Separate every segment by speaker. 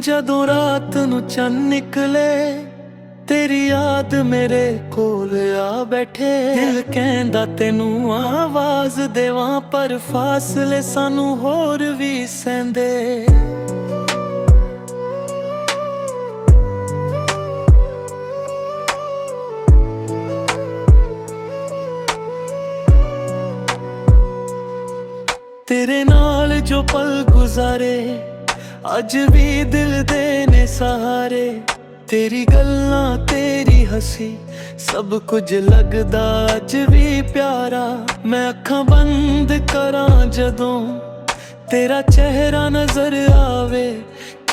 Speaker 1: ਜਦੋਂ ਰਾਤ ਨੂੰ ਚੰਨ ਨਿਕਲੇ ਤੇਰੀ ਯਾਦ ਮੇਰੇ ਕੋਲ ਆ ਬੈਠੇ। ਦਿਲ ਕਹਿੰਦਾ ਤੈਨੂੰ ਆਵਾਜ਼ ਦੇਵਾਂ ਪਰ ਫਾਸਲੇ ਸਾਨੂੰ ਹੋਰ ਵੀ ਸਹਿੰਦੇ। तेरे नाल जो पल गुजारे अज भी दिल दे ने सहारे। तेरी गल्लां तेरी हसी सब कुछ लगदा अज भी प्यारा। मैं अखां बंद करां जदों तेरा चेहरा नजर आवे।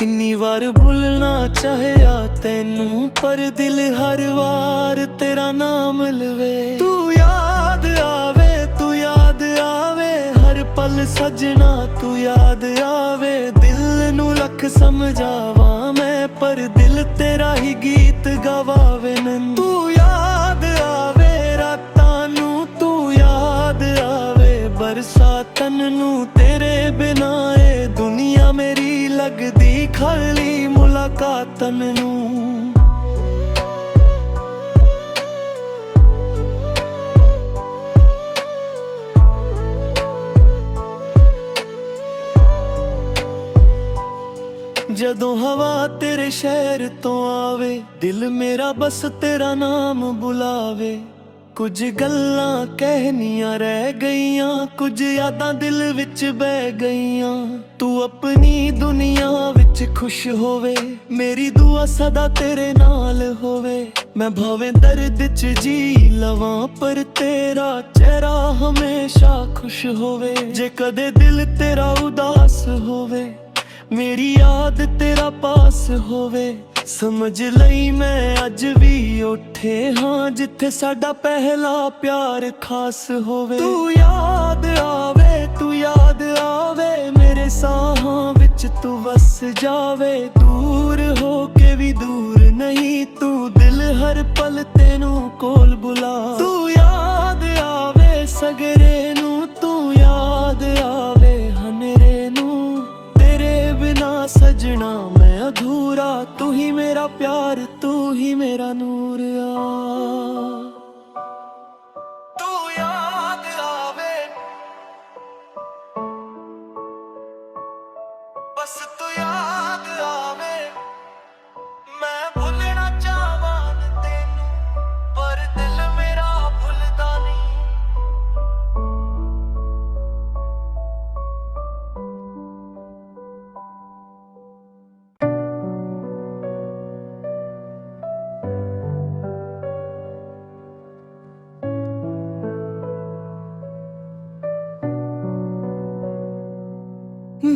Speaker 1: किन्नी वार भुलना चाहेया तैनू पर दिल हर वार तेरा नाम लवे। तू याद आवे, तू याद आवे हर पल सजना, तू याद आवे। दिल नू लख समझावा मैं पर दिल तेरा ही गीत गवावे। नैनू तू याद आवे रातां नू, तू याद आवे बरसातन नू। तेरे बिना ए दुनिया मेरी लगदी खाली मुलाकातन नू। जदों हवा तेरे शहर तो आवे दिल मेरा बस तेरा नाम बुलावे। कुछ गल्लां कहनियां रह गईयां, कुछ यादां दिल विच बह गईयां। तू अपनी दुनिया विच खुश होवे, मेरी दुआ सदा तेरे नाल होवे। मैं भावें दर्द च जी लवां पर तेरा चेहरा हमेशा खुश होवे। जे कदे दिल तेरा उदास होवे मेरी याद तेरा पास होवे। समझ लई मैं अज भी उठे हाँ जिथे साडा पहला प्यार खास होवे। तू याद आवे, तू याद आवे मेरे साहां विच तू वस जावे। दूर हो के भी दूर नहीं तू दिल हर पल तेनू कोल बुला। तू याद आवे सगरे नू, तू याद आवे हनेरे नू। तेरे बिना सजना मैं अधूरा, तू ही मेरा प्यार, तू ही मेरा नूर आ। तू याद आवे बस तू याद आवे। मैं भुलना चाहवां तेनू पर दिल मेरा भुलदा नहीं।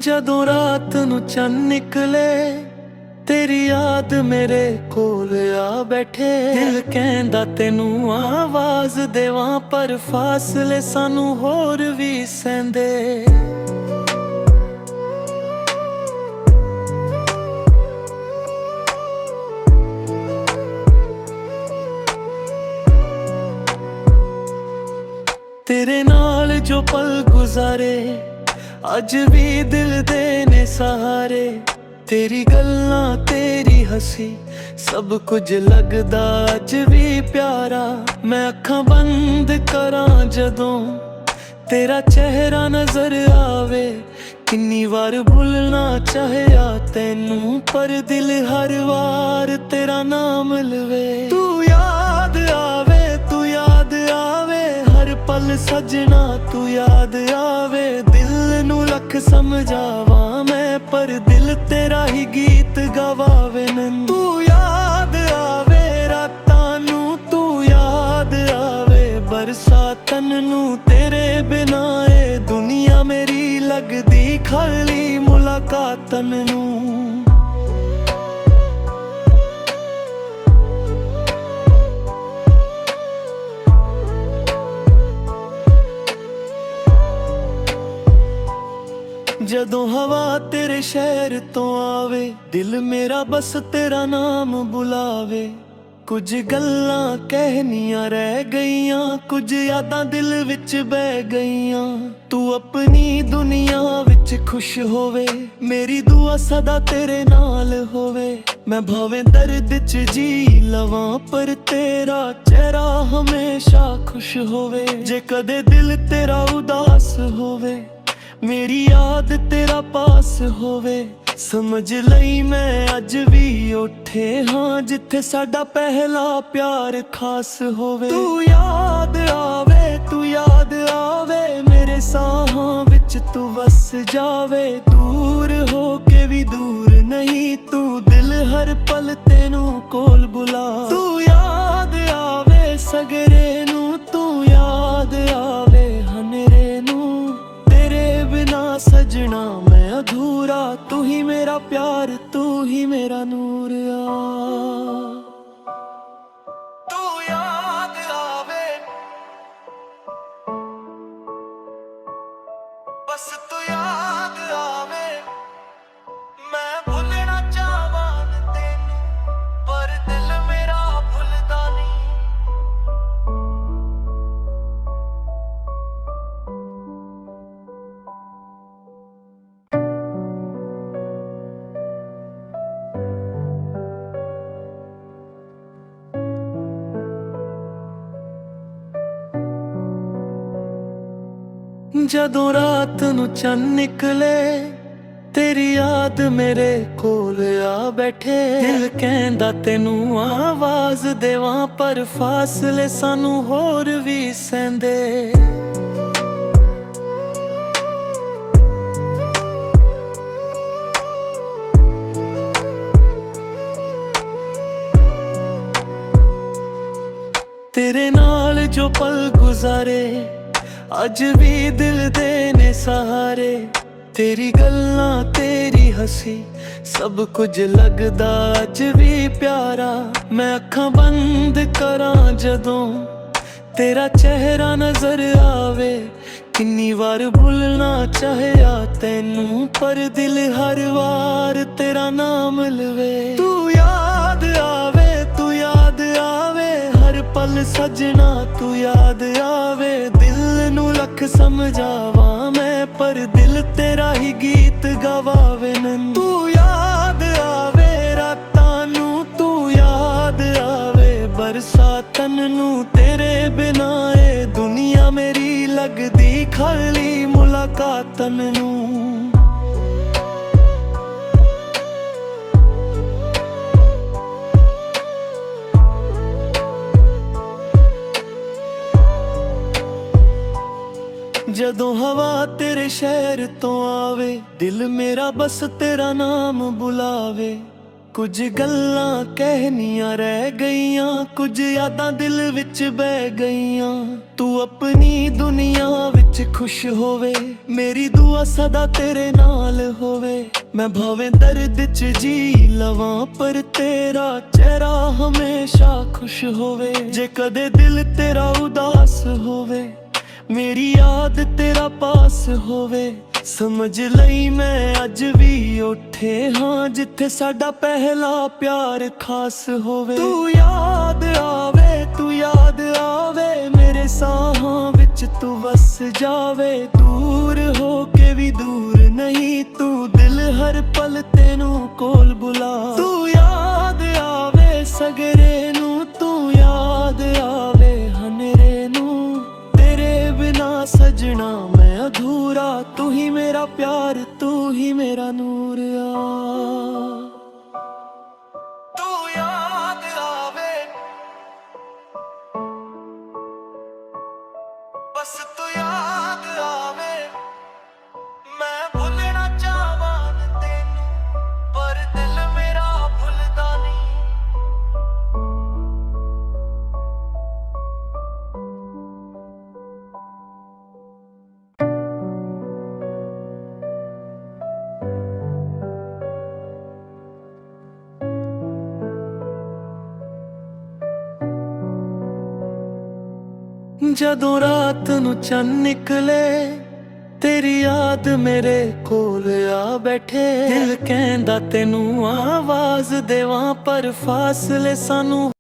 Speaker 1: ਜਦੋਂ ਰਾਤ ਨੂੰ ਚੰਨ ਨਿਕਲੇ ਤੇਰੀ ਯਾਦ ਮੇਰੇ ਕੋਲ ਆ ਬੈਠੇ। ਦਿਲ ਕਹਿੰਦਾ ਤੈਨੂੰ ਆਵਾਜ਼ ਦੇਵਾਂ ਪਰ ਫਾਸਲੇ ਸਾਨੂੰ ਹੋਰ ਵੀ ਸਹਿੰਦੇ। तेरे नाल जो पल गुजारे अज भी दिल दे ने सहारे। तेरी गल्लां तेरी हसी सब कुछ लगदा अज भी प्यारा। मैं अखां बंद करां जदों तेरा चेहरा नजर आवे। किन्नी वार भुलना चाहेया तैनू पर दिल हर वार तेरा नाम लवे। तू याद आवे, तू याद आवे हर पल सजना, तू याद आवे। दिल नू लख समझावा मैं पर दिल तेरा ही गीत गवावे। नैनू तू याद आवे रातां नू, तू याद आवे बरसातन नू। तेरे बिना ए दुनिया मेरी लगदी खाली मुलाकातन नू। जदों हवा तेरे शहर तो आवे दिल मेरा बस तेरा नाम बुलावे। ਕੁਝ ਗੱਲਾਂ ਕਹਿਣੀਆਂ ਰਹਿ ਗਈਆਂ, ਕੁਝ ਯਾਦਾਂ ਦਿਲ ਵਿੱਚ ਬਹਿ ਗਈਆਂ। ਤੂੰ ਆਪਣੀ ਦੁਨੀਆ ਵਿੱਚ ਖੁਸ਼ ਹੋਵੇ, ਮੇਰੀ ਦੁਆ ਸਦਾ ਤੇਰੇ ਨਾਲ ਹੋਵੇ। ਮੈਂ ਭਾਵੇਂ ਦਰਦ 'ਚ ਜੀ ਲਵਾਂ, ਪਰ ਤੇਰਾ ਚਿਹਰਾ ਹਮੇਸ਼ਾ ਖੁਸ਼ ਹੋਵੇ। ਜੇ ਕਦੇ ਦਿਲ ਤੇਰਾ ਉਦਾਸ ਹੋਵੇ, ਮੇਰੀ ਯਾਦ ਤੇਰਾ ਪਾਸ ਹੋਵੇ। ਸਮਝ ਲਈ ਮੈਂ ਅੱਜ ਵੀ ਉੱਠੇ ਹਾਂ, ਜਿੱਥੇ ਸਾਡਾ ਪਹਿਲਾ ਪਿਆਰ ਖਾਸ ਹੋਵੇ। ਤੂੰ ਯਾਦ ਆਵੇ, ਤੂੰ ਯਾਦ ਆਵੇ, ਮੇਰੇ ਸਾਹਾਂ ਵਿੱਚ ਤੂੰ ਵਸ ਜਾਵੇ। ਦੂਰ ਹੋ ਕੇ ਵੀ ਦੂਰ ਨਹੀਂ, ਤੂੰ ਦਿਲ ਹਰ ਪਲ ਤੈਨੂੰ ਕੋਲ ਬੁਲਾ। ਤੂੰ ਯਾਦ ਆਵੇ ਸਗਰੇ ਨੂੰ, ਤੂੰ ਯਾਦ ਆਵੇ ਹਨੇਰੇ ਨੂੰ। ਤੇਰੇ ਬਿਨਾ ਸਜਣਾ ਮੈਂ ਅਧੂਰਾ, ਤੂੰ ਹੀ ਮੇਰਾ ਪਿਆਰ, ਤੂੰ ਹੀ ਮੇਰਾ ਨੂਰ ਆ। ਤੂੰ ਯਾਦ ਆਵੇ, ਬਸ ਤੂੰ ਯਾਦ ਆਵੇ। ਮੈਂ ਭੁੱਲਣਾ ਚਾਹਵਾਂ ਤੈਨੂੰ, ਪਰ ਦਿਲ ਮੇਰਾ ਭੁੱਲਦਾ ਨਹੀਂ। ਜਦੋਂ ਰਾਤ ਨੂੰ ਚੰਨ ਨਿਕਲੇ, ਤੇਰੀ ਯਾਦ ਮੇਰੇ ਕੋਲ ਆ ਬੈਠੇ। ਦਿਲ ਕਹਿੰਦਾ ਤੈਨੂੰ ਆਵਾਜ਼ ਦੇਵਾਂ, ਪਰ ਫਾਸਲੇ ਸਾਨੂੰ ਹੋਰ ਵੀ ਸਹਿੰਦੇ। ਤੇਰੇ ਨਾਲ ਜੋ ਪਲ ਗੁਜ਼ਾਰੇ, ਅੱਜ ਵੀ ਦਿਲ ਦੇ ਨੇ ਸਹਾਰੇ। ਤੇਰੀ ਗੱਲਾਂ, ਤੇਰੀ ਹੱਸੀ, ਸਭ ਕੁਝ ਲੱਗਦਾ ਅੱਜ ਵੀ ਪਿਆਰਾ। ਮੈਂ ਅੱਖਾਂ ਬੰਦ ਕਰਾਂ ਜਦੋਂ ਤੇਰਾ ਚਿਹਰਾ ਨਜ਼ਰ ਆਵੇ। ਕਿੰਨੀ ਵਾਰ ਭੁੱਲਣਾ ਚਾਹਿਆ ਤੈਨੂੰ, ਪਰ ਦਿਲ ਹਰ ਵਾਰ ਤੇਰਾ ਨਾਮ ਲਵੇ। ਤੂੰ ਯਾਦ ਆਵੇ, ਤੂੰ ਯਾਦ ਆਵੇ, ਹਰ ਪਲ ਸਜਣਾ ਤੂੰ ਯਾਦ ਆਵੇ। ਦਿਲ ਨੂੰ ਲੱਖ ਸਮਝਾਵਾਂ ਮੈਂ, ਪਰ ਦਿਲ ਤੇਰਾ ਹੀ ਗੀਤ ਗਵਾਵੇ ਮੈਨੂੰ। ਤੂੰ ਯਾਦ ਆਵੇ ਰਾਤਾਂ ਨੂੰ, ਤੂੰ ਯਾਦ ਆਵੇ ਬਰਸਾਤਾਂ ਨੂੰ। ਤੇਰੇ ਬਿਨਾ ਇਹ ਦੁਨੀਆ ਮੇਰੀ ਲੱਗਦੀ ਖਾਲੀ ਮੁਲਾਕਾਤਾਂ ਨੂੰ। ਜਦੋਂ ਹਵਾ ਤੇਰੇ ਸ਼ਹਿਰ ਤੋਂ ਆਵੇ, ਦਿਲ ਮੇਰਾ ਬਸ ਤੇਰਾ ਨਾਮ ਬੁਲਾਵੇ। ਕੁਝ ਗੱਲਾਂ ਕਹਿਣੀਆਂ ਰਹਿ ਗਈਆਂ, ਕੁਝ ਯਾਦਾਂ ਦਿਲ ਵਿੱਚ ਬਹਿ ਗਈਆਂ। ਤੂੰ ਆਪਣੀ ਦੁਨੀਆ ਵਿੱਚ ਖੁਸ਼ ਹੋਵੇ, ਮੇਰੀ ਦੁਆ ਸਦਾ ਤੇਰੇ ਨਾਲ ਹੋਵੇ। ਮੈਂ ਭਾਵੇਂ ਦਰਦ 'ਚ ਜੀ ਲਵਾਂ, ਪਰ ਤੇਰਾ ਚਿਹਰਾ ਹਮੇਸ਼ਾ ਖੁਸ਼ ਹੋਵੇ। ਜੇ ਕਦੇ ਦਿਲ ਤੇਰਾ ਉਦਾਸ ਹੋਵੇ, ਮੇਰੀ ਯਾਦ ਤੇਰਾ ਪਾਸ ਹੋਵੇ। ਸਮਝ ਲਈ ਮੈਂ ਅੱਜ ਵੀ ਉੱਠੇ ਹਾਂ, ਜਿੱਥੇ ਸਾਡਾ ਪਹਿਲਾ ਪਿਆਰ ਖਾਸ ਹੋਵੇ। ਤੂੰ ਯਾਦ ਆਵੇ, ਤੂੰ ਯਾਦ ਆਵੇ, ਮੇਰੇ ਸਾਹਾਂ ਵਿੱਚ ਤੂੰ ਵਸ ਜਾਵੇ। ਦੂਰ ਹੋ ਕੇ ਵੀ ਦੂਰ ਨਹੀਂ, ਤੂੰ ਦਿਲ ਹਰ ਪਲ ਤੈਨੂੰ ਕੋਲ ਬੁਲਾ। ਤੂੰ ਯਾਦ ਆਵੇ ਸਗਰੇ ਨੂੰ, ਤੂੰ ਯਾਦ ਆਵੇ ਹਨੇਰੇ ਨੂੰ। ਤੇਰੇ ਬਿਨਾ ਸਜਣਾ ਮੈਂ ਅਧੂਰਾ, ਤੂੰ ਹੀ ਮੇਰਾ ਪਿਆਰ, ਤੂੰ ਹੀ ਮੇਰਾ ਨੂਰ ਆ। ਤੂੰ ਯਾਦ ਆਵੇ, ਬਸ ਤੂੰ ਯਾਦ ਆਵੇ। ਮੈਂ ਭੁੱਲਣਾ ਚਾਹਵਾਂ ਤੈਨੂੰ, ਪਰ ਦਿਲ ਮੇਰਾ ਭੁੱਲਦਾ ਨਹੀਂ। ਜਦੋਂ ਰਾਤ ਨੂੰ ਚੰਨ ਨਿਕਲੇ, ਤੇਰੀ ਯਾਦ ਮੇਰੇ ਕੋਲ ਆ ਬੈਠੇ। ਦਿਲ ਕਹਿੰਦਾ ਤੈਨੂੰ ਆਵਾਜ਼ ਦੇਵਾਂ, ਪਰ ਫਾਸਲੇ ਸਾਨੂੰ